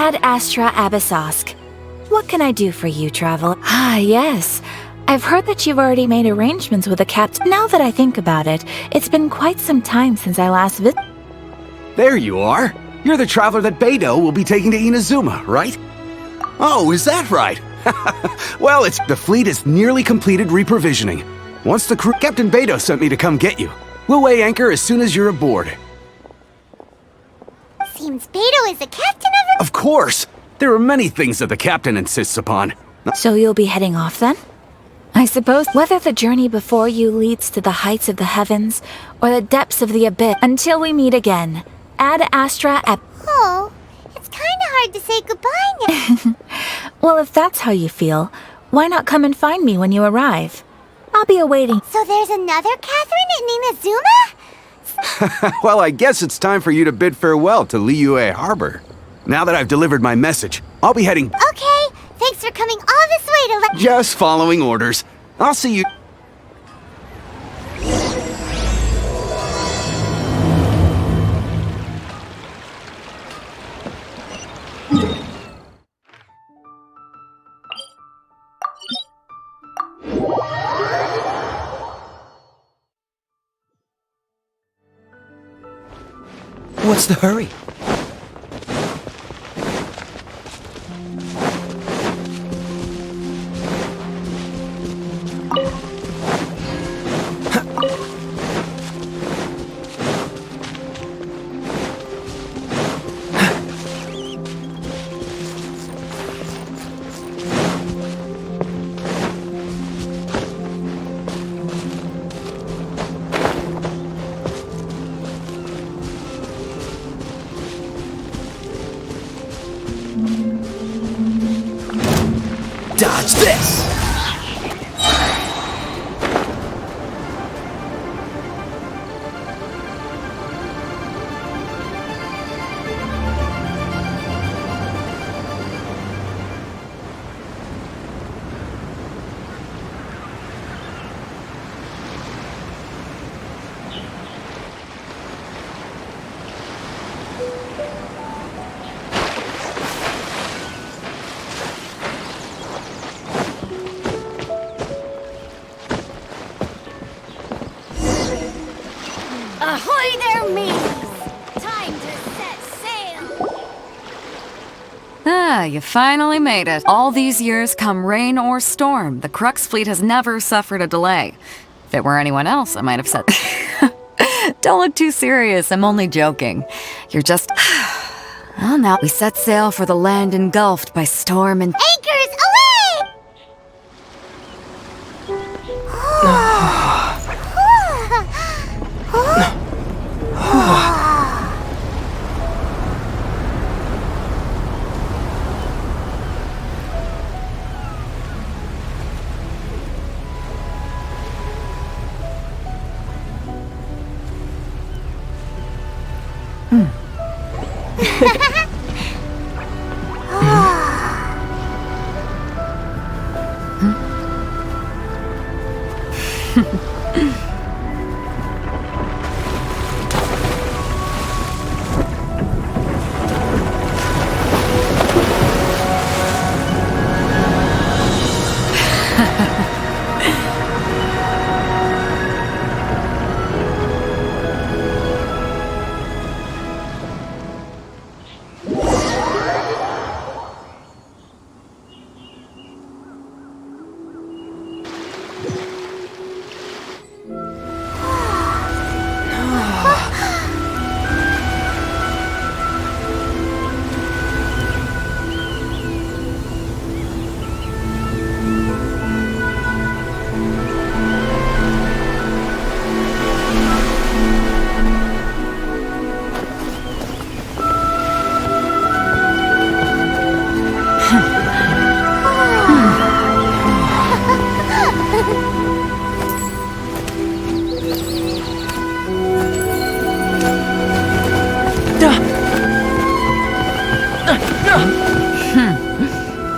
Ad Astra Abyssosk. What can I do for you, traveler? Ah, yes. I've heard that you've already made arrangements with the captain. Now that I think about it, it's been quite some time since I last visited. There you are. You're the traveler that Beidou will be taking to Inazuma, right? Oh, is that right? Well, the fleet is nearly completed reprovisioning. Once the crew... Captain Beidou sent me to come get you. We'll weigh anchor as soon as you're aboard. Seems Beidou is the captain of... Of course! There are many things that the captain insists upon. So you'll be heading off then? I suppose whether the journey before you leads to the heights of the heavens or the depths of the abyss, until we meet again. Ad Astra Oh, it's kinda hard to say goodbye now. Well, if that's how you feel, why not come and find me when you arrive? I'll be awaiting. So there's another Catherine in Inazuma? Well, I guess it's time for you to bid farewell to Liyue Harbor. Now that I've delivered my message, I'll be heading... Okay, thanks for coming all this way to let... Just following orders. I'll see you... What's the hurry? Dodge this! Ahoy there, mateys! Time to set sail! Ah, you finally made it. All these years, come rain or storm, the Crux fleet has never suffered a delay. If it were anyone else, I might have said... Don't look too serious, I'm only joking. You're just... Well, now we set sail for the land engulfed by storm and... Anchors away!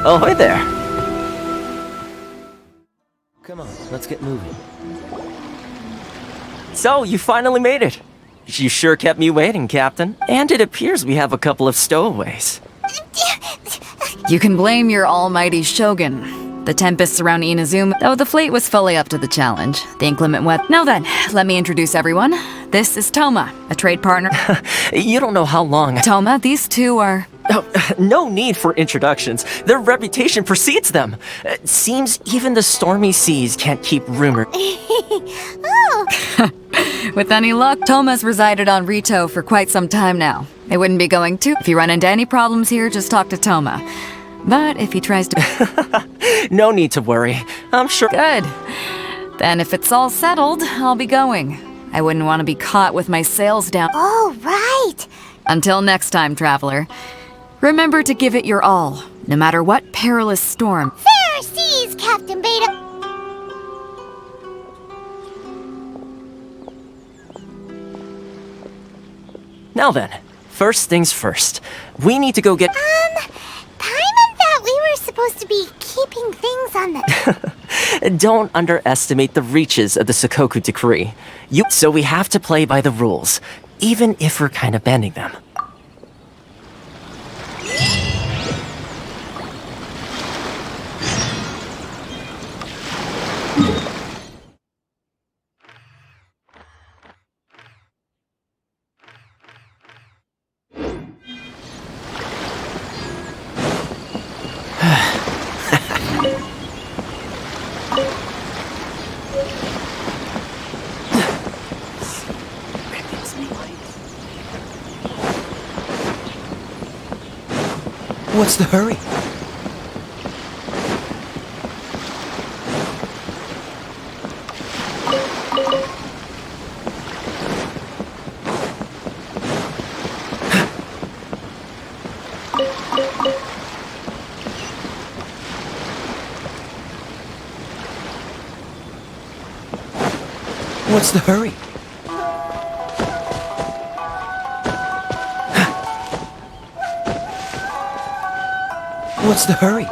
Ahoy there! Come on, let's get moving. So, you finally made it! You sure kept me waiting, Captain. And it appears we have a couple of stowaways. You can blame your almighty shogun. The tempests around Inazuma, though the fleet was fully up to the challenge. The inclement weather. Now then, let me introduce everyone. This is Toma, a trade partner. You don't know how long. Toma, these two are... Oh, no need for introductions. Their reputation precedes them. Seems even the stormy seas can't keep rumor. With any luck, Toma's resided on Rito for quite some time now. It wouldn't be going to. If you run into any problems here, just talk to Toma. But if he tries to... No need to worry. I'm sure... Good. Then if it's all settled, I'll be going. I wouldn't want to be caught with my sails down. Oh, right. Until next time, traveler. Remember to give it your all, no matter what perilous storm. Fair seas, Captain Beta. Now then, first things first. We need to go get... Paimon thought we were supposed to be keeping things on the... Don't underestimate the reaches of the Sakoku Decree. So we have to play by the rules, even if we're kind of bending them. What's the hurry? What's the hurry? What's the hurry?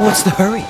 What's the hurry?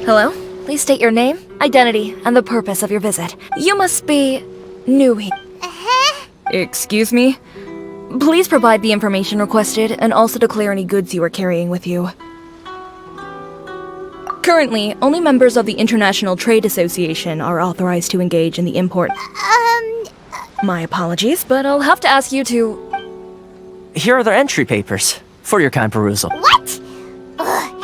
Hello? Please state your name, identity, and the purpose of your visit. You must be new here. Excuse me? Please provide the information requested and also declare any goods you are carrying with you. Currently, only members of the International Trade Association are authorized to engage in the import. My apologies, but I'll have to ask you to... Here are the entry papers for your kind perusal. What? Ugh.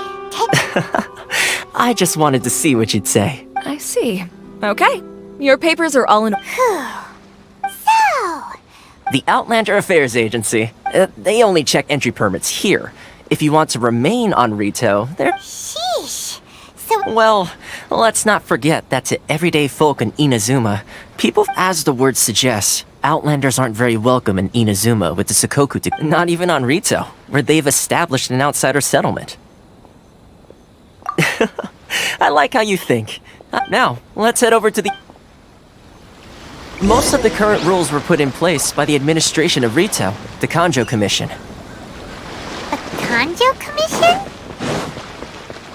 I just wanted to see what you'd say. I see. Okay. Your papers are all in... So, The Outlander Affairs Agency. They only check entry permits here. If you want to remain on Rito, they're... sheesh. So, Well, let's not forget that to everyday folk in Inazuma, people, as the word suggests, Outlanders aren't very welcome in Inazuma with the Sakoku, not even on Rito, where they've established an outsider settlement. I like how you think. Now, let's head over to the... Most of the current rules were put in place by the administration of Rito, the Kanjo Commission. Kanjo Commission?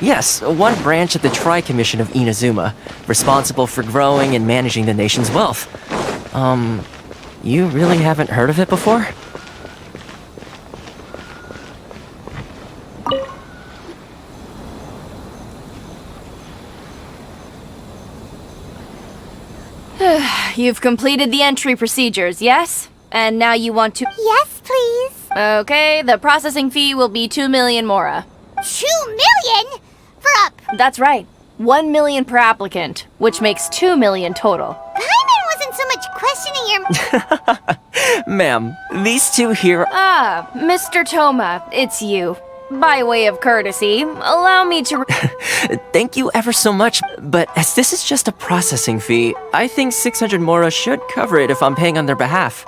Yes, one branch of the Tri-Commission of Inazuma, responsible for growing and managing the nation's wealth. You really haven't heard of it before? You've completed the entry procedures, yes? And now you want to... Yes, please. Okay, the processing fee will be 2 million mora. 2 million? For up. That's right. 1 million per applicant, which makes 2 million total. Paimon wasn't so much questioning your... Ma'am, these two here... Ah, Mr. Toma, it's you. By way of courtesy, allow me to... Thank you ever so much, but as this is just a processing fee, I think 600 mora should cover it if I'm paying on their behalf.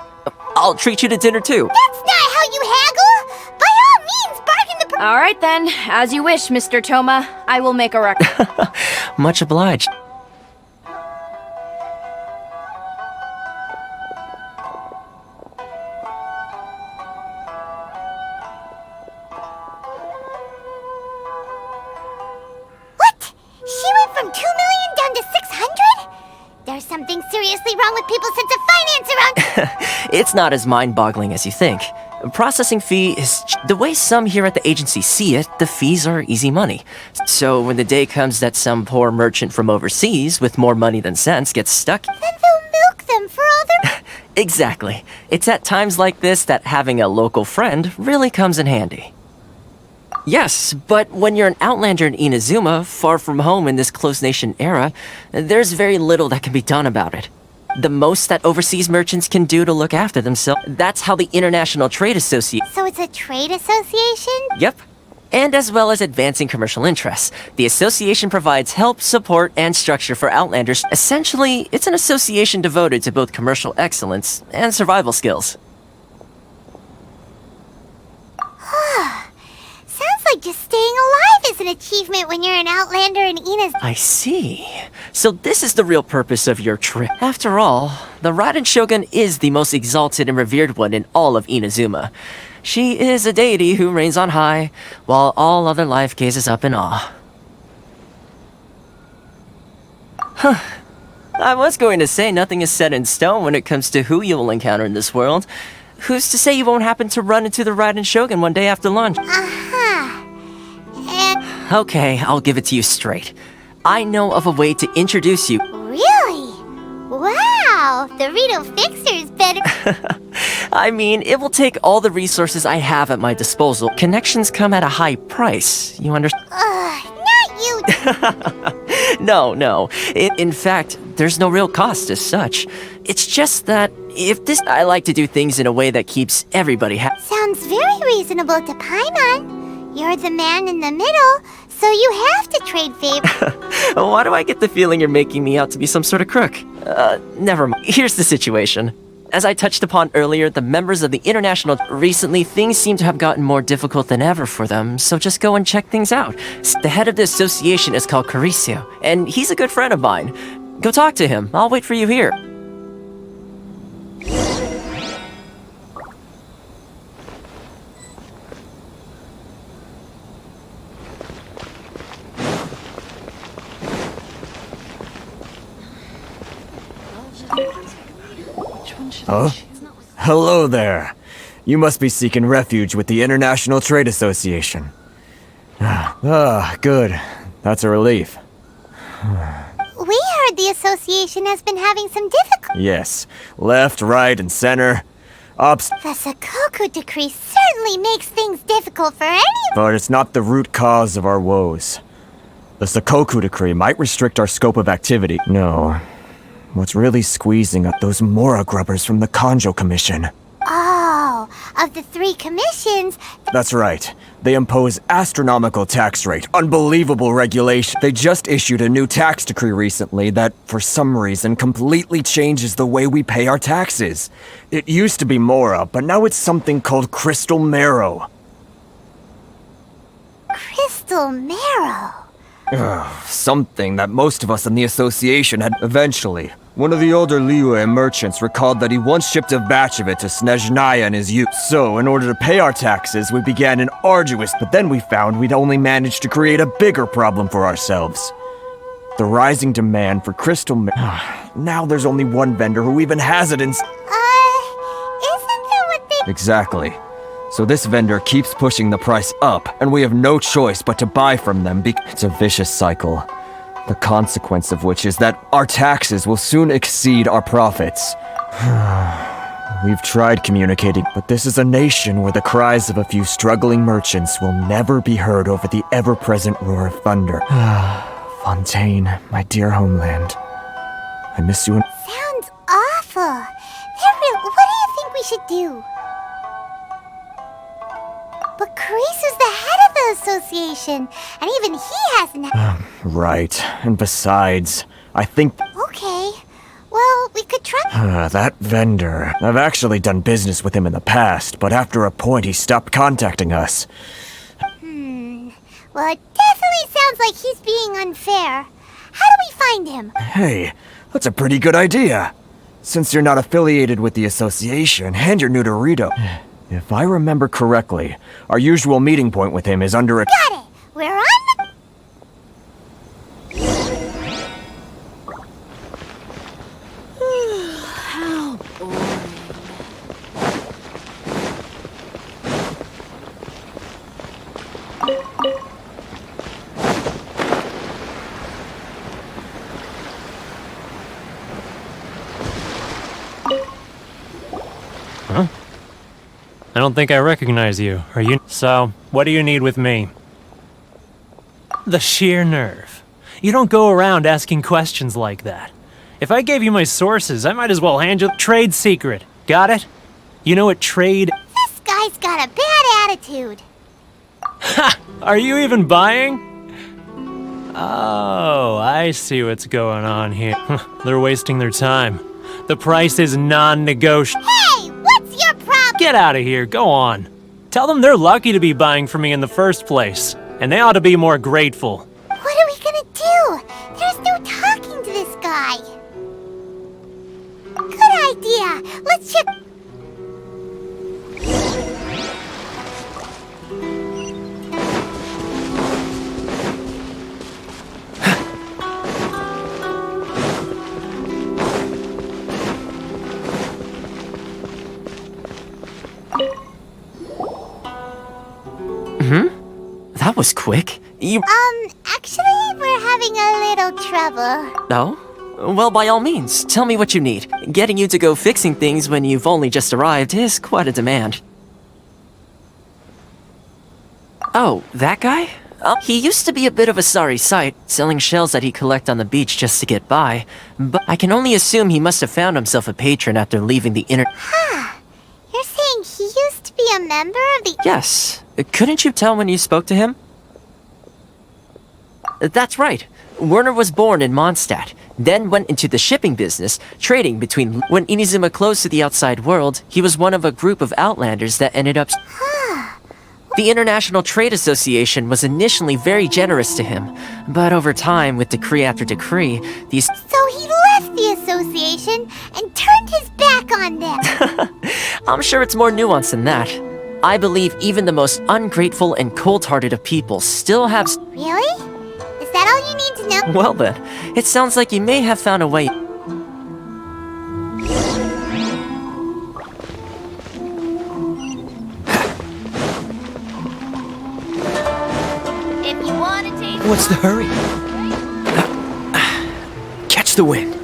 I'll treat you to dinner too. That's not how you haggle! By all means, bargain the... All right then, as you wish, Mr. Toma. I will make a record. Much obliged. What? She went from 2 million down to 600? There's something seriously wrong with people's sense of finance around... It's not as mind-boggling as you think. Processing fee is... The way some here at the agency see it, the fees are easy money. So when the day comes that some poor merchant from overseas with more money than sense gets stuck... Then they'll milk them for all their... Exactly. It's at times like this that having a local friend really comes in handy. Yes, but when you're an outlander in Inazuma, far from home in this closed nation era, there's very little that can be done about it. The most that overseas merchants can do to look after themselves, that's how the International Trade Association... So it's a trade association? Yep. And as well as advancing commercial interests, the association provides help, support, and structure for outlanders. Essentially, it's an association devoted to both commercial excellence and survival skills. Sounds like just staying alive is an achievement when you're an outlander in Ina's... I see. So this is the real purpose of your trip. After all, the Raiden Shogun is the most exalted and revered one in all of Inazuma. She is a deity who reigns on high, while all other life gazes up in awe. Huh. I was going to say nothing is set in stone when it comes to who you will encounter in this world. Who's to say you won't happen to run into the Raiden Shogun one day after lunch? And... Okay, I'll give it to you straight. I know of a way to introduce you. Really? Wow, the Rito Fixer's better... I mean, it will take all the resources I have at my disposal. Connections come at a high price, you understand? Not you... No. In fact, there's no real cost as such. It's just that I like to do things in a way that keeps everybody happy. Sounds very reasonable to Paimon. You're the man in the middle, so you have to trade favors. Why do I get the feeling you're making me out to be some sort of crook? Never mind. Here's the situation. As I touched upon earlier, the members of the International... Recently, things seem to have gotten more difficult than ever for them, so just go and check things out. The head of the association is called Caricio, and he's a good friend of mine. Go talk to him. I'll wait for you here. Huh? Hello there. You must be seeking refuge with the International Trade Association. Good. That's a relief. We heard heard the association has been having some difficulty. Yes. Left, right, and center. Ups. The Sakoku decree certainly makes things difficult for anyone. But it's not the root cause of our woes. The Sakoku decree might restrict our scope of activity. No. What's really squeezing up those Mora grubbers from the Kanjo Commission? Oh, of the 3 commissions, That's right. They impose astronomical tax rate, unbelievable regulation. They just issued a new tax decree recently that, for some reason, completely changes the way we pay our taxes. It used to be Mora, but now it's something called Crystal Marrow. Crystal Marrow. Something that most of us in the association had eventually. One of the older Liyue merchants recalled that he once shipped a batch of it to Snezhnaya in his youth. So, in order to pay our taxes, we began an arduous, but then we found we'd only managed to create a bigger problem for ourselves. The rising demand for crystal Now there's only one vendor who even has it in Isn't that what they... Exactly. So this vendor keeps pushing the price up, and we have no choice but to buy from them It's a vicious cycle. The consequence of which is that our taxes will soon exceed our profits. We've tried communicating, but this is a nation where the cries of a few struggling merchants will never be heard over the ever-present roar of thunder. Fontaine, my dear homeland. I miss you. Sounds awful. What do you think we should do? But Karisu's the head of the association, and even he hasn't... Right. And besides, I think... Okay. Well, we could try... that vendor. I've actually done business with him in the past, but after a point he stopped contacting us. Well, it definitely sounds like he's being unfair. How do we find him? Hey, that's a pretty good idea. Since you're not affiliated with the association, and you're new to Rito... If I remember correctly, our usual meeting point with him is under a... Got it! We're on the... How boring. Huh? I don't think I recognize you. Are you? So, what do you need with me? The sheer nerve. You don't go around asking questions like that. If I gave you my sources, I might as well hand you trade secret. Got it? You know what trade... This guy's got a bad attitude. Ha! Are you even buying? Oh, I see what's going on here. They're wasting their time. The price is non-negotiable. Hey, what's your problem? Get out of here, go on. Tell them they're lucky to be buying from me in the first place, and they ought to be more grateful. What are we gonna do? There's no talking to this guy. Good idea. Let's check... That was quick. Actually, we're having a little trouble. Oh? Well, by all means, tell me what you need. Getting you to go fixing things when you've only just arrived is quite a demand. Oh, that guy? He used to be a bit of a sorry sight, selling shells that he collect on the beach just to get by, but I can only assume he must have found himself a patron after leaving the inner... You're saying he used to be a member of the... Yes. Couldn't you tell when you spoke to him? That's right. Werner was born in Mondstadt, then went into the shipping business, trading between... When Inazuma closed to the outside world, he was one of a group of outlanders that ended up... The International Trade Association was initially very generous to him, but over time, with decree after decree, these... So he left the association and turned his back on them. I'm sure it's more nuanced than that. I believe even the most ungrateful and cold-hearted of people still have... Really? Is that all you need to know? Well then, it sounds like you may have found a way... If you want to taste... What's the hurry? Catch Catch the wind.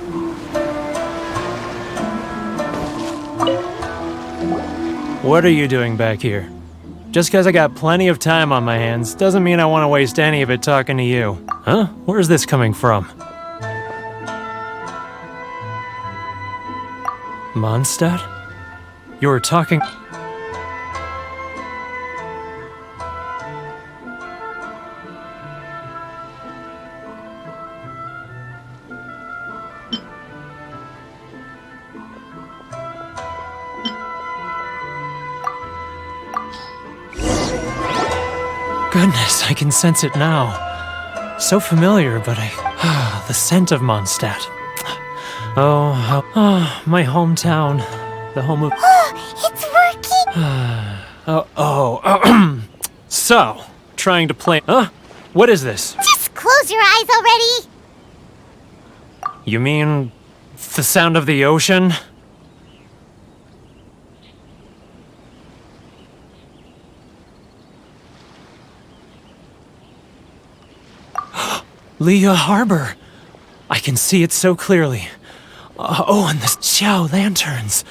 What are you doing back here? Just because I got plenty of time on my hands doesn't mean I want to waste any of it talking to you. Huh? Where's this coming from? Mondstadt? You were talking... Goodness, I can sense it now. So familiar, but the scent of Mondstadt. Oh, my hometown. The home of... It's working! So, trying to play... What is this? Just close your eyes already! You mean... the sound of the ocean? Leah Harbor. I can see it so clearly. And the Xiao lanterns.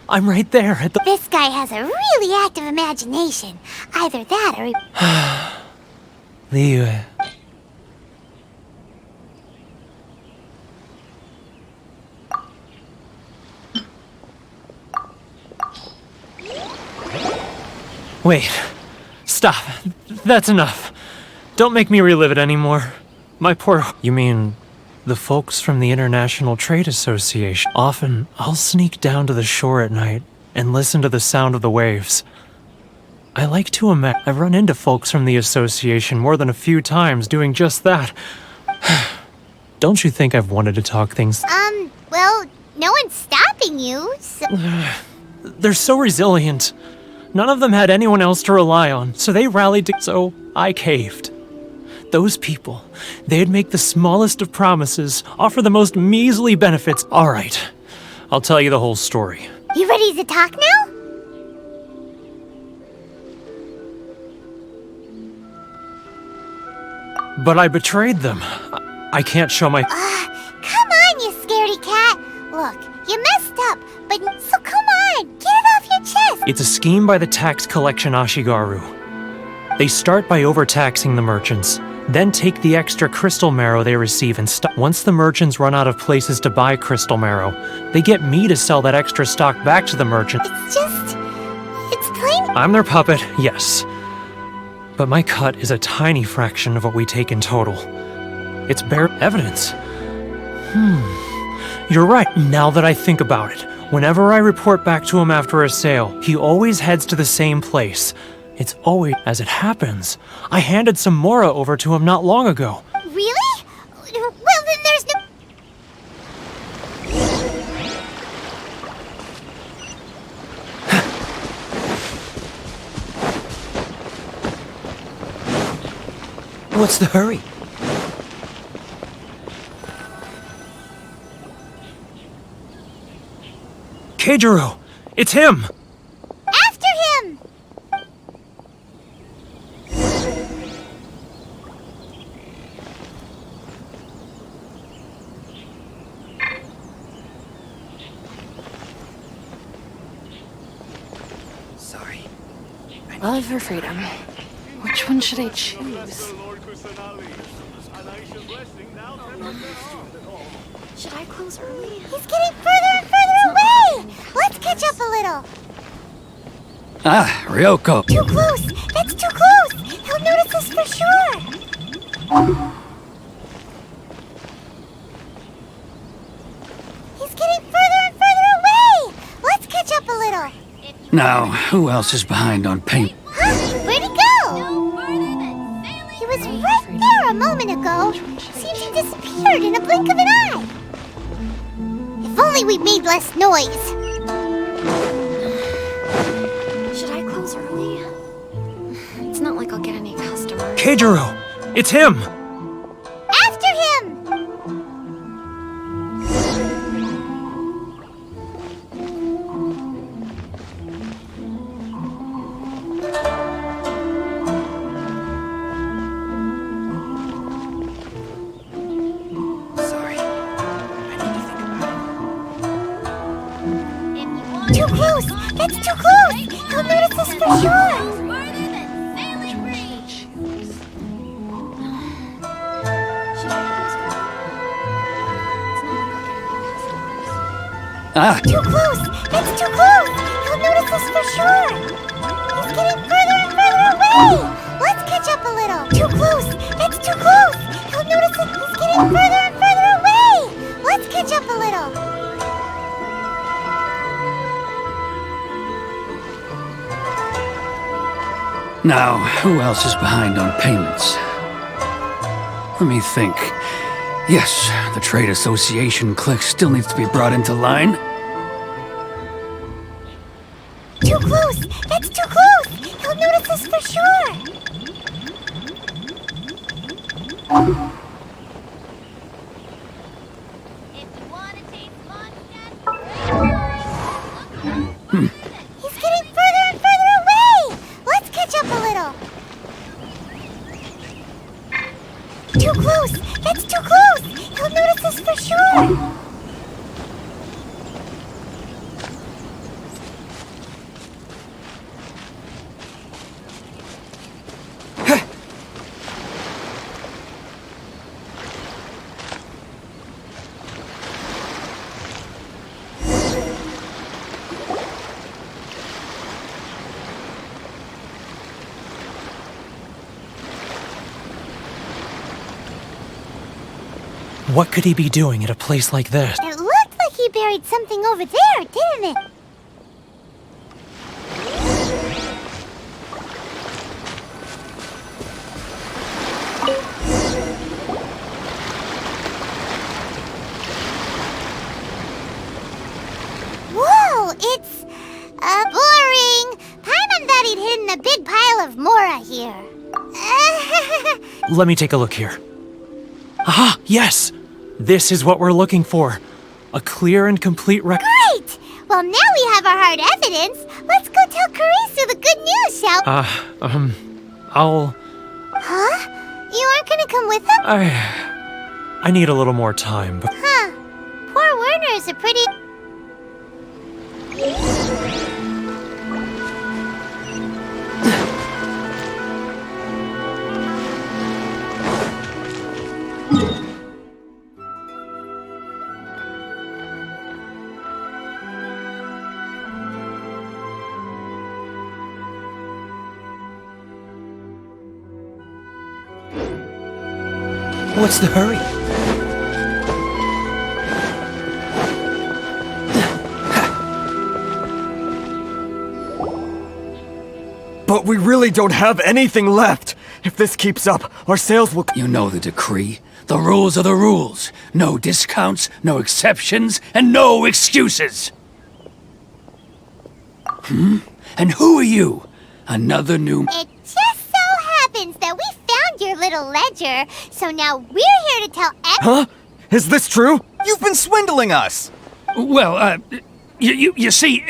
I'm right there at the... This guy has a really active imagination. Either that or he... Leah. Wait. Stop. That's enough. Don't make me relive it anymore. My poor... You mean... the folks from the International Trade Association. Often, I'll sneak down to the shore at night and listen to the sound of the waves. I like to imagine... I've run into folks from the association more than a few times doing just that. Don't you think I've wanted to talk things... well, no one's stopping you, so... They're so resilient. None of them had anyone else to rely on, so they rallied to... So, I caved. Those people, they'd make the smallest of promises, offer the most measly benefits. All right, I'll tell you the whole story. You ready to talk now? But I betrayed them. I can't show my... Come on, you scaredy cat. Look, you messed up, but so come on, get it off your chest. It's a scheme by the tax collection Ashigaru. They start by overtaxing the merchants, then take the extra crystal marrow they receive and stock. Once the merchants run out of places to buy crystal marrow, they get me to sell that extra stock back to the merchant. It's plain. I'm their puppet, yes. But my cut is a tiny fraction of what we take in total. It's bare evidence. You're right, now that I think about it. Whenever I report back to him after a sale, he always heads to the same place. It's always as it happens. I handed some Mora over to him not long ago. Really? Well, then there's no... What's the hurry? Keijiro! It's him! After him! Sorry. Love for freedom. Which one should I choose? Should I close early? He's getting further and further away! Let's catch up a little. Ah, Ryoko. Too close! That's too close! He'll notice us for sure! He's getting further and further away! Let's catch up a little. Now, who else is behind on paint? Huh? Where'd he go? He was right there a moment ago. Seems he disappeared in a blink of an eye. If only we made less noise. Should I close early? It's not like I'll get any customers. Keijiro! It's him! After him! Too close! That's too close! He'll notice us for sure! Too close! That's too close! He'll notice us for sure! He's getting further and further away! Let's catch up a little! Too close! That's too close! He'll notice us! He's getting further and further away! Let's catch up a little! Now, who else is behind on payments? Let me think. Yes, the Trade Association clique still needs to be brought into line. Too close! That's too close! He'll notice us for sure! He's getting further and further away! Let's catch up a little! Too close! That's too close! He'll notice us for sure! What could he be doing at a place like this? It looked like he buried something over there, didn't it? Whoa, it's, boring. Paimon thought he'd hidden a big pile of Mora here. Let me take a look here. Ah, yes! This is what we're looking for. A clear and complete record. Great! Well, now we have our hard evidence. Let's go tell Karisu the good news, shall we? I'll... Huh? You aren't gonna come with him? I need a little more time, but... Huh. Poor Werner's a pretty... What's the hurry? But we really don't have anything left. If this keeps up, our sales will... You know the decree. The rules are the rules. No discounts, no exceptions, and no excuses. And who are you? Another new... It just so happens that we found your little ledger, so now we're here to tell Huh? Is this true? You've been swindling us! Well, you see,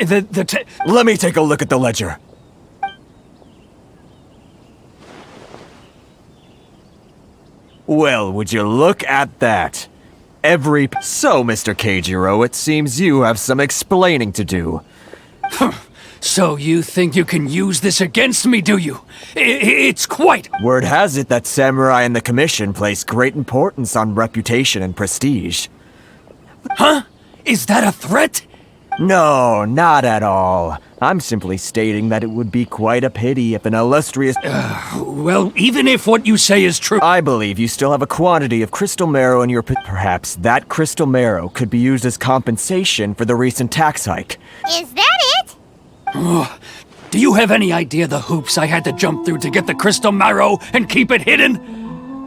Let me take a look at the ledger. Well, would you look at that? So, Mr. Keijiro, it seems you have some explaining to do. So you think you can use this against me, do you? It's quite... Word has it that Samurai and the Commission place great importance on reputation and prestige. Huh? Is that a threat? No, not at all. I'm simply stating that it would be quite a pity if an illustrious... Well, even if what you say is true... I believe you still have a quantity of crystal marrow in your... Perhaps that crystal marrow could be used as compensation for the recent tax hike. Is that it? Do you have any idea the hoops I had to jump through to get the crystal marrow and keep it hidden?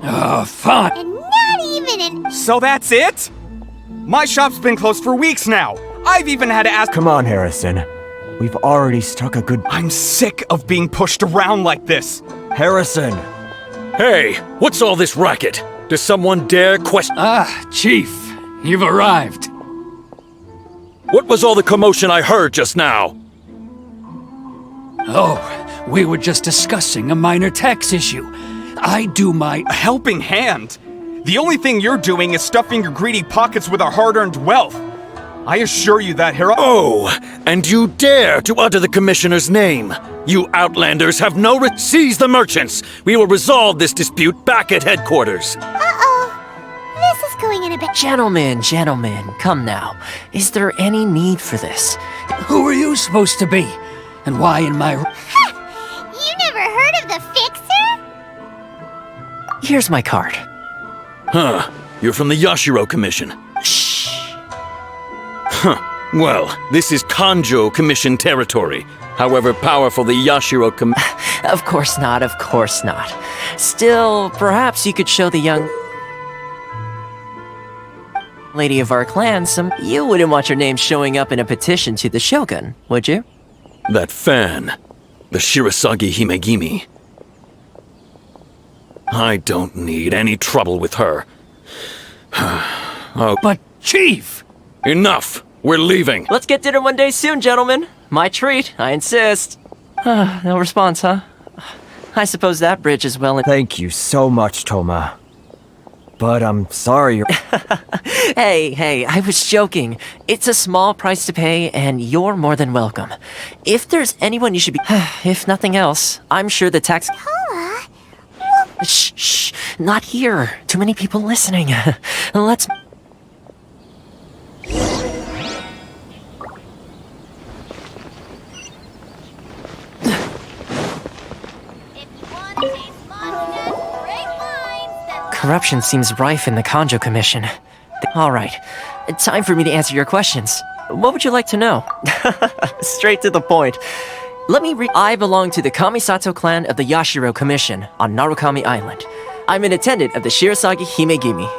Oh, fine. And not even an... So that's it? My shop's been closed for weeks now. I've even had to ask... Come on, Harrison. We've already struck a good... I'm sick of being pushed around like this. Harrison! Hey, what's all this racket? Does someone dare question... Ah, Chief, you've arrived. What was all the commotion I heard just now? Oh, we were just discussing a minor tax issue. I do my... A helping hand? The only thing you're doing is stuffing your greedy pockets with our hard-earned wealth. I assure you that hero— Oh, and you dare to utter the Commissioner's name! You Outlanders have no seize the merchants! We will resolve this dispute back at headquarters. Uh-oh. This is going in a bit— Gentlemen, come now. Is there any need for this? Who are you supposed to be? And why in my— You never heard of the Fixer? Here's my card. Huh. You're from the Yashiro Commission. Shh. Huh. Well, this is Kanjo Commission territory. However powerful the Yashiro Of course not. Still, perhaps you could show the young lady of our clan some— You wouldn't want your name showing up in a petition to the Shogun, would you? That fan. The Shirasagi Himegimi. I don't need any trouble with her. Oh, But, Chief! enough! We're leaving! Let's get dinner one day soon, gentlemen. My treat, I insist. No response, huh? I suppose that bridge is well— Thank you so much, Toma. But I'm sorry. Hey, I was joking. It's a small price to pay, and you're more than welcome. If there's anyone you should be— If nothing else, I'm sure the tax— Toma? Shh, not here. Too many people listening. Let's— Corruption seems rife in the Kanjo Commission. All right, time for me to answer your questions. What would you like to know? Straight to the point. Let me I belong to the Kamisato clan of the Yashiro Commission on Narukami Island. I'm an attendant of the Shirasagi Himegimi.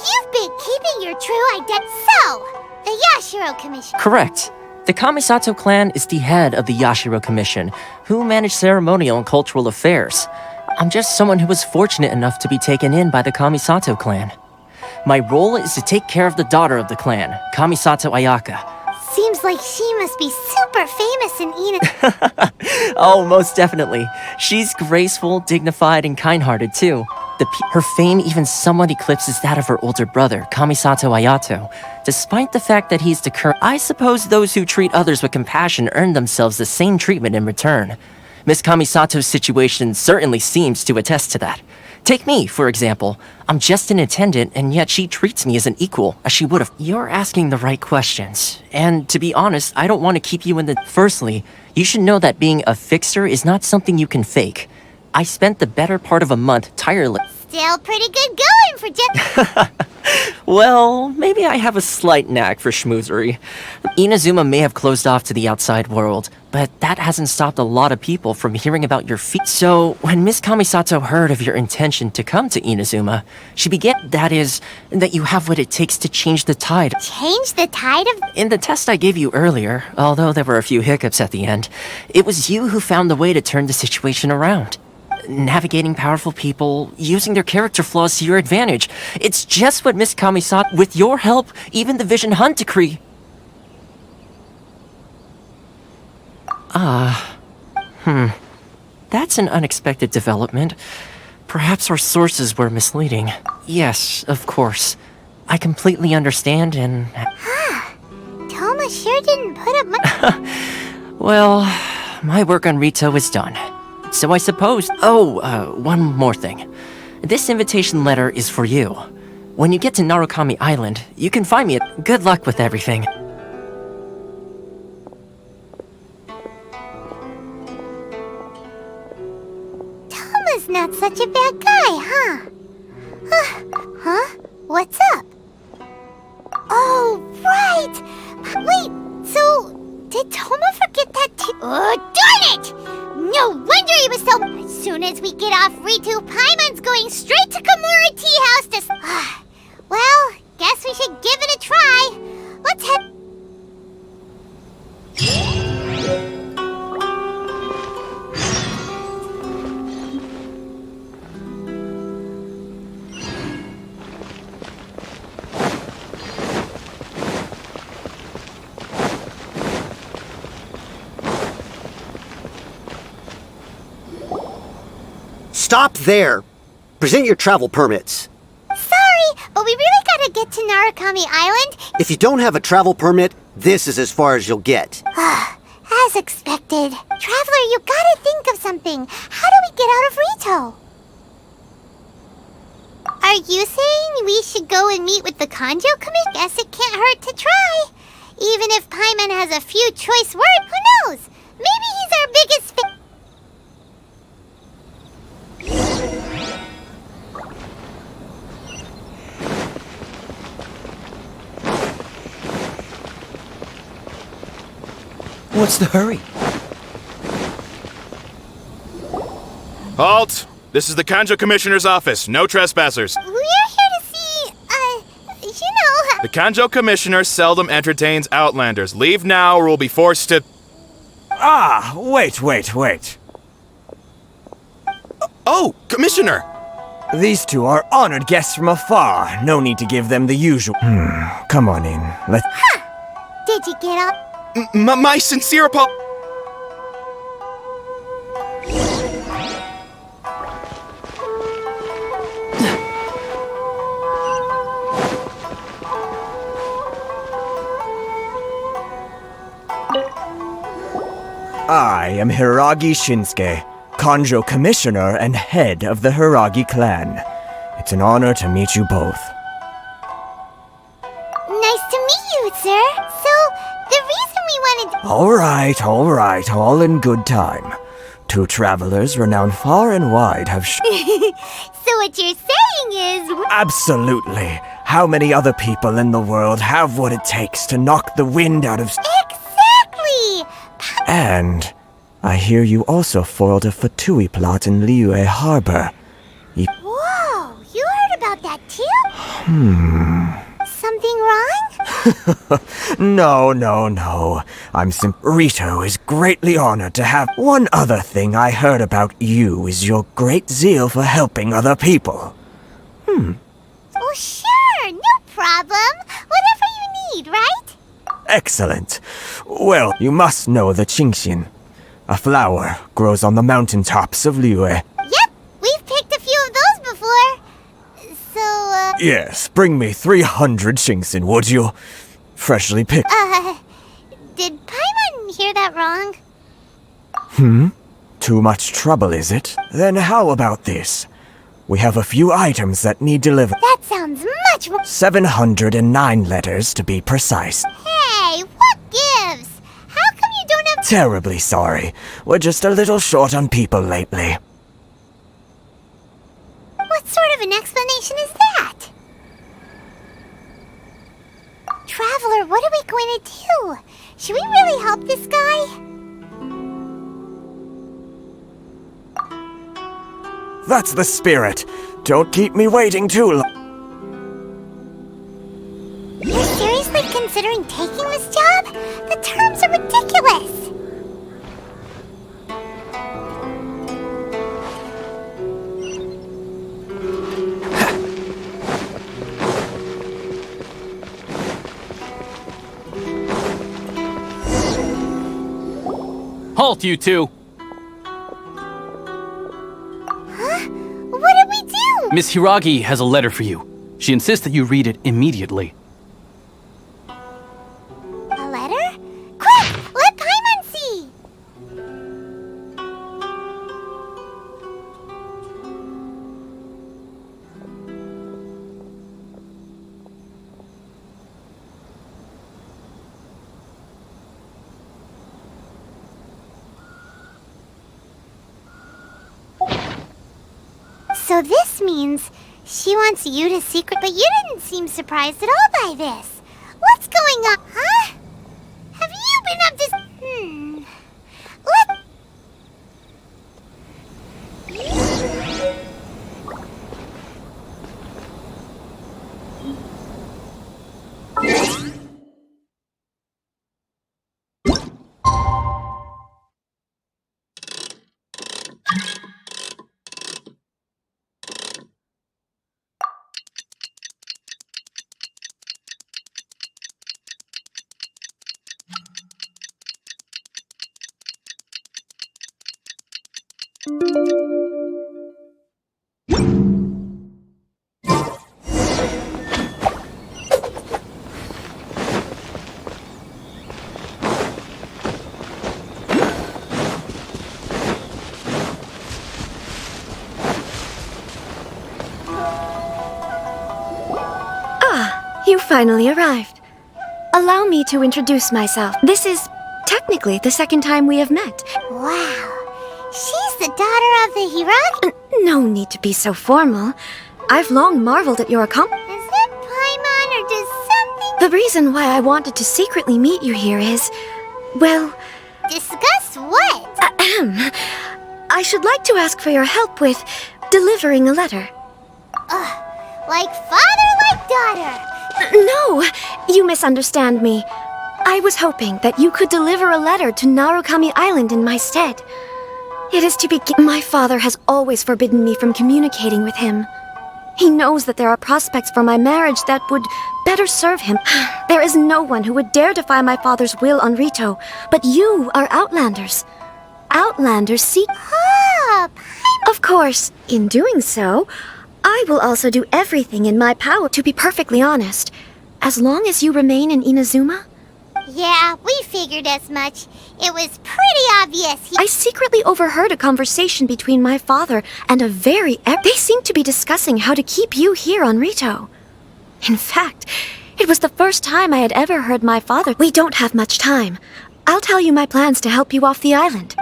You've been keeping your true identity. So, the Yashiro Commission. Correct. The Kamisato clan is the head of the Yashiro Commission, who manage ceremonial and cultural affairs. I'm just someone who was fortunate enough to be taken in by the Kamisato clan. My role is to take care of the daughter of the clan, Kamisato Ayaka. Seems like she must be super famous in Ina. Oh, most definitely. She's graceful, dignified, and kind-hearted too. Her fame even somewhat eclipses that of her older brother, Kamisato Ayato. Despite the fact that he's the current— I suppose those who treat others with compassion earn themselves the same treatment in return. Miss Kamisato's situation certainly seems to attest to that. Take me, for example. I'm just an attendant, and yet she treats me as an equal, as she would have— You're asking the right questions. And to be honest, I don't want to keep you in the— Firstly, you should know that being a fixer is not something you can fake. I spent the better part of a month tirelessly— Still pretty good going for just— Well, maybe I have a slight knack for schmoozery. Inazuma may have closed off to the outside world, but that hasn't stopped a lot of people from hearing about your feat. So, when Miss Kamisato heard of your intention to come to Inazuma, she began— That is, that you have what it takes to change the tide. Change the tide of— In the test I gave you earlier, although there were a few hiccups at the end, it was you who found the way to turn the situation around. Navigating powerful people, using their character flaws to your advantage. It's just what Miss Kamisato— With your help, even the Vision Hunt Decree— That's an unexpected development. Perhaps our sources were misleading. Yes, of course. I completely understand and— Toma sure didn't put up much— Well, my work on Rito is done. So I suppose— one more thing. This invitation letter is for you. When you get to Narukami Island, you can find me at— Good luck with everything. Toma's not such a bad guy, huh? Huh? What's up? Oh, right! Wait, so did Toma forget that Oh, darn it! No wonder he was so— As soon as we get off Ritu, Paimon's going straight to Kamura Tea House to— Well, guess we should give it a try. Let's head— Stop there! Present your travel permits. Sorry, but we really gotta get to Narukami Island. If you don't have a travel permit, this is as far as you'll get. As expected. Traveler, you gotta think of something. How do we get out of Rito? Are you saying we should go and meet with the Kanjo Commission? Guess it can't hurt to try. Even if Paimon has a few choice words, who knows? Maybe he's our biggest fan. What's the hurry? Halt! This is the Kanjo Commissioner's office. No trespassers. We're here to see, The Kanjo Commissioner seldom entertains Outlanders. Leave now or we'll be forced to... Ah, wait. Oh, Commissioner! These two are honored guests from afar. No need to give them the usual. Come on in. Let's... Did you get up? My sincere I am Hiragi Shinsuke, Kanjo Commissioner and head of the Hiragi clan. It's an honor to meet you both. Nice to meet you, sir. So, the reason we wanted... All right, all in good time. Two travelers renowned far and wide have So what you're saying is... Absolutely. How many other people in the world have what it takes to knock the wind out of... Exactly! And I hear you also foiled a Fatui plot in Liyue Harbor. Whoa, you heard about that too? Something wrong? No. Rito is greatly honored to have... One other thing I heard about you is your great zeal for helping other people. Oh, sure, no problem. Whatever you need, right? Excellent. Well, you must know the GENSHIN. A flower grows on the mountaintops of Liyue. Yep, we've picked a few of those before. So, Yes, bring me 300 GENSHIN, would you? Freshly picked. Did Paimon hear that wrong? Too much trouble, is it? Then how about this? We have a few items that need delivered. That sounds much more... 709 letters, to be precise. Hey, what gives? How come you don't have... Terribly sorry. We're just a little short on people lately. What sort of an explanation is that? Traveler, what are we going to do? Should we really help this guy? That's the spirit. Don't keep me waiting too long. You're seriously considering taking this job? The terms are ridiculous! Halt, you two! What did we do? Miss Hiragi has a letter for you. She insists that you read it immediately. A letter? Quick! Let Paimon see! So this means she wants you to secret, but you didn't seem surprised at all by this. What's going on, huh? Have you been up to... Let... You finally arrived. Allow me to introduce myself. This is technically the second time we have met. Wow. She's the daughter of the Hiragi? No need to be so formal. I've long marveled at your accomplishment. Is it Paimon or does something... The reason why I wanted to secretly meet you here is... well... Discuss what? I should like to ask for your help with delivering a letter. Like father, like daughter. No, you misunderstand me. I was hoping that you could deliver a letter to Narukami Island in my stead. It is to begin. My father has always forbidden me from communicating with him. He knows that there are prospects for my marriage that would better serve him. There is no one who would dare defy my father's will on Rito, but you are Outlanders. Outlanders seek... Of course, in doing so, I will also do everything in my power. To be perfectly honest, as long as you remain in Inazuma... Yeah, we figured as much. It was pretty obvious. I secretly overheard a conversation between my father and a very... They seem to be discussing how to keep you here on Rito. In fact, it was the first time I had ever heard my father... We don't have much time. I'll tell you my plans to help you off the island.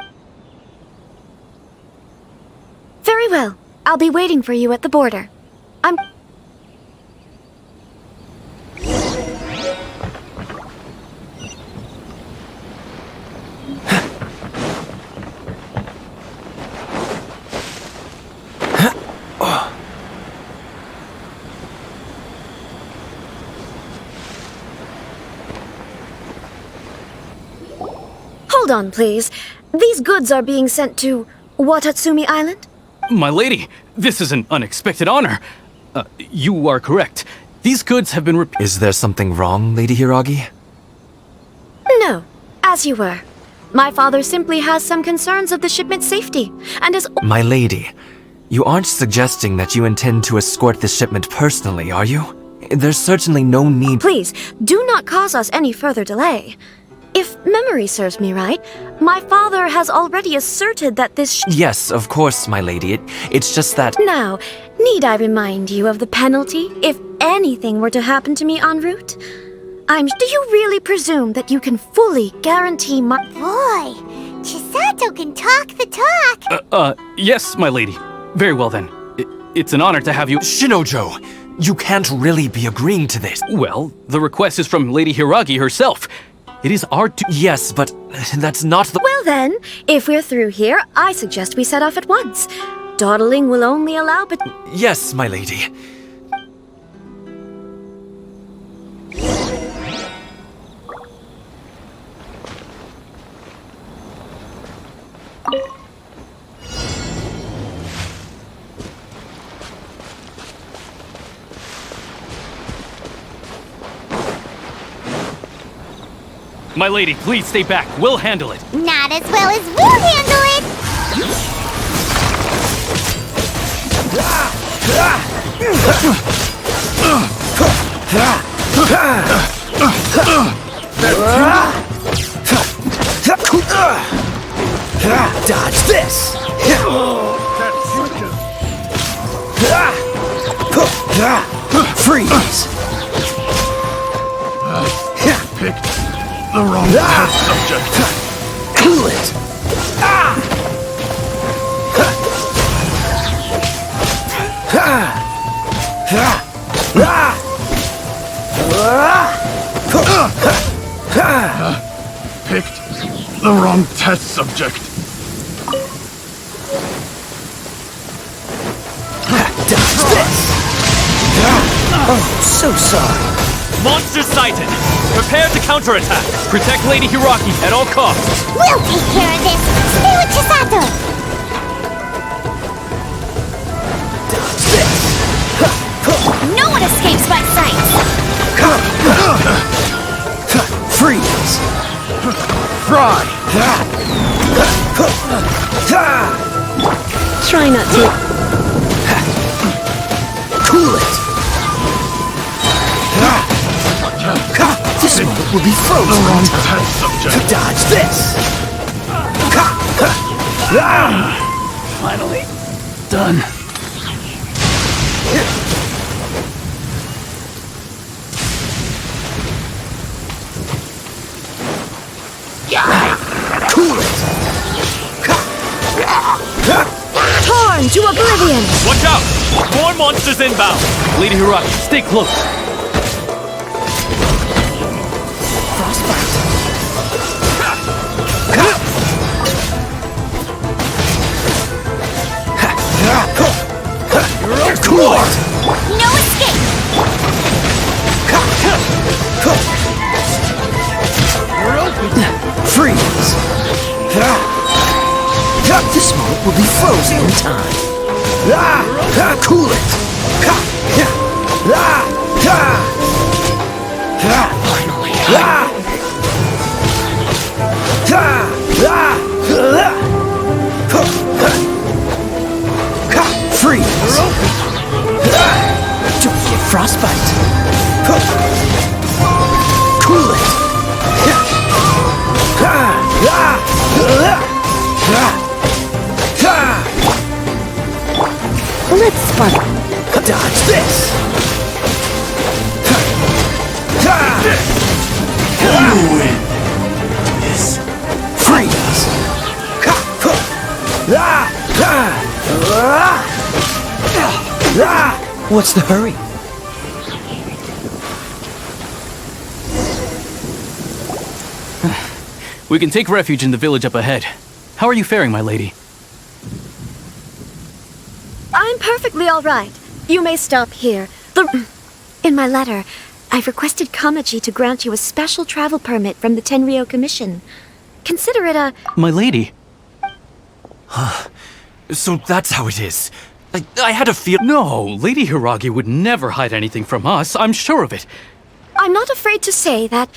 Very well. I'll be waiting for you at the border. Hold on, please. These goods are being sent to Watatsumi Island? My lady, this is an unexpected honor. You are correct. These goods have been Is there something wrong, Lady Hiragi? No, as you were. My father simply has some concerns of the shipment's safety, and is... My lady, you aren't suggesting that you intend to escort the shipment personally, are you? There's certainly no need... Please, do not cause us any further delay. If memory serves me right, my father has already asserted that this... Yes, of course, my lady. It's just that... Now, need I remind you of the penalty if anything were to happen to me en route? Do you really presume that you can fully guarantee my... Boy, Chisato can talk the talk. Yes, my lady. Very well then. It's an honor to have you... Shinojo, you can't really be agreeing to this. Well, the request is from Lady Hiragi herself. It is our Yes, but that's not the... Well then, if we're through here, I suggest we set off at once. Dawdling will only allow... Yes, my lady. My lady, please stay back. We'll handle it. Not as well as we'll handle it. Dodge this! Freeze! Picked the wrong test subject. Cool it! Picked the wrong test subject. Dodge this! Oh, so sorry. Monster sighted! Prepare to counterattack! Protect Lady Hiragi at all costs! We'll take care of this! Stay with Chisato! Dodge this! No one escapes my sight! Freeze! Fry! Try not to... Cool it! This one will be frozen. The wrong test subject. Dodge this! Finally. Done. Return to oblivion! Watch out! More monsters inbound! Lady Hiraki, stay close. Cool! No escape! Freeze! This moment will be frozen in time. Cool it! Freeze! Don't get frostbite. Cool it! Let's spark. Dodge this! You win! This freeze! What's the hurry? We can take refuge in the village up ahead. How are you faring, my lady? I'm perfectly all right. You may stop here. In my letter, I've requested Kamaji to grant you a special travel permit from the Tenryou Commission. Consider it a... My lady. So that's how it is. I had a feel. No, Lady Hiragi would never hide anything from us. I'm sure of it. I'm not afraid to say that...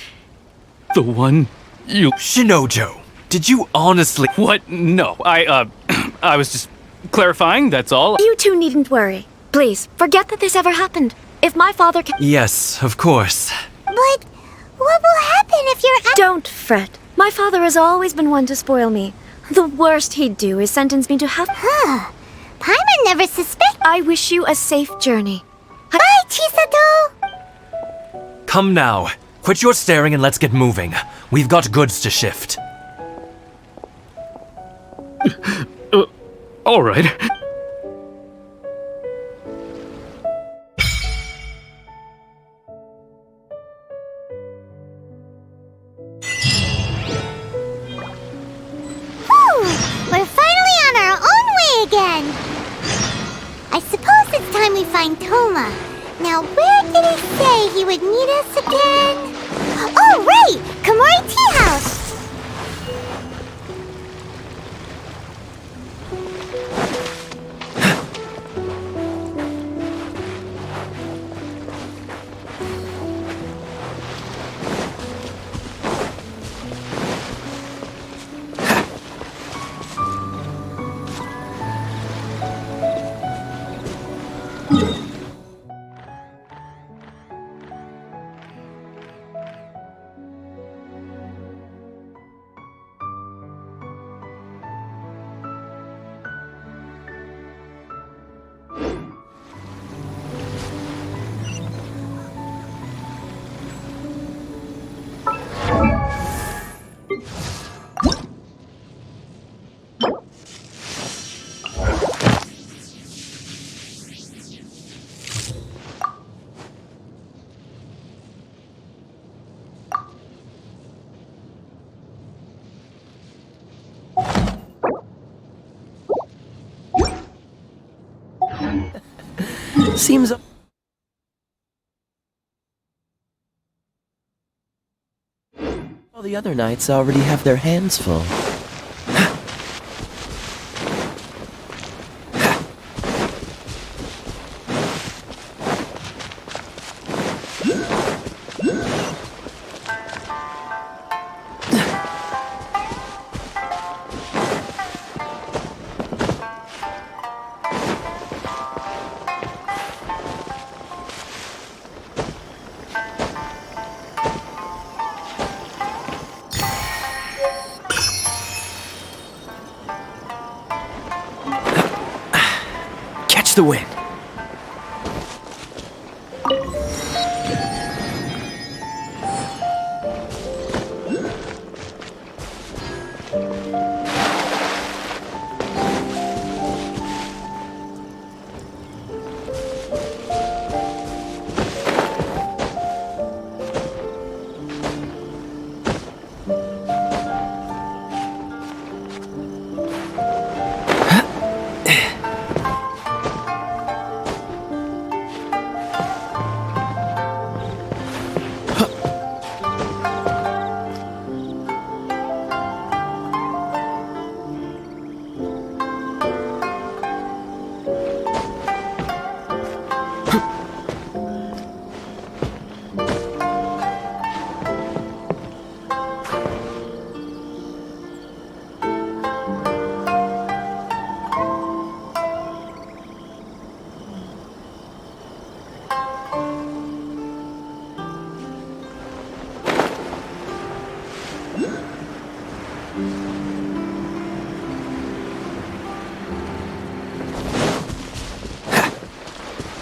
The one you... Shinojo, did you honestly... What? No, I was just clarifying, that's all. You two needn't worry. Please, forget that this ever happened. If my father can... Yes, of course. But what will happen if you're... Don't fret. My father has always been one to spoil me. The worst he'd do is sentence me to have... Paimon never suspect... I wish you a safe journey. Bye, Chisato! Come now. Quit your staring and let's get moving. We've got goods to shift. All right. We're finally on our own way again! I suppose it's time we find Toma. Now, where did he say he would meet us again? Oh, right! Komori Tea House! Seems... All the other knights already have their hands full. The wind.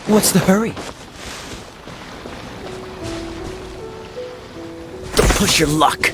What's the hurry? Don't push your luck.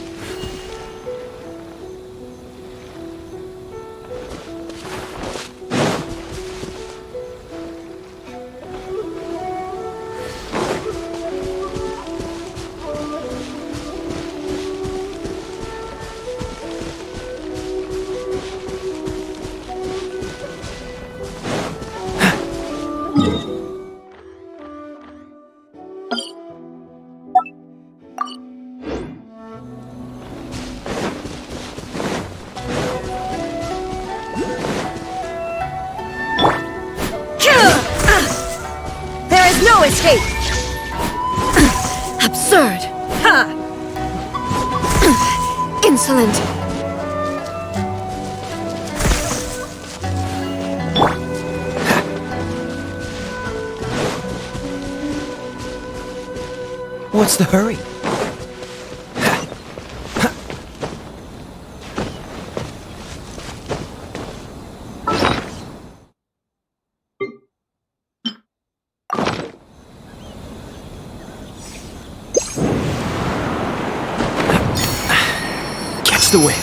No escape! Absurd! Ha! Insolent! What's the hurry? The way.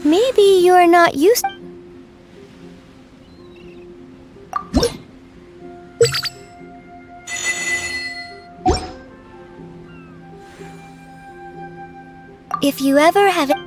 Maybe you're not used. If you ever have it.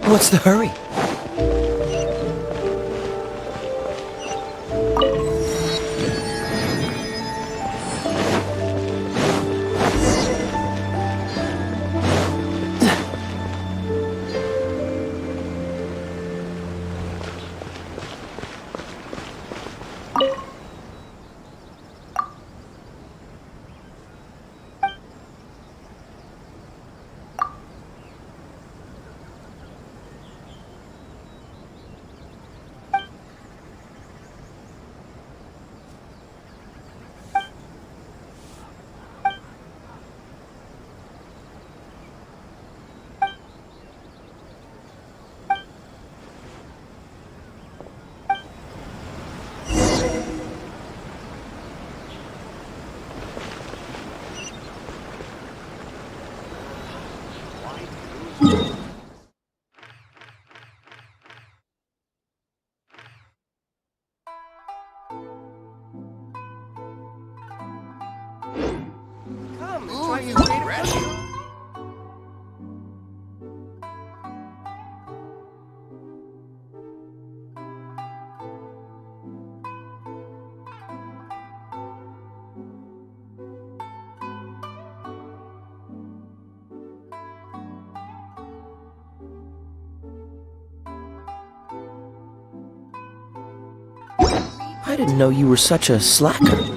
What's the hurry? Ready? I didn't know you were such a slacker.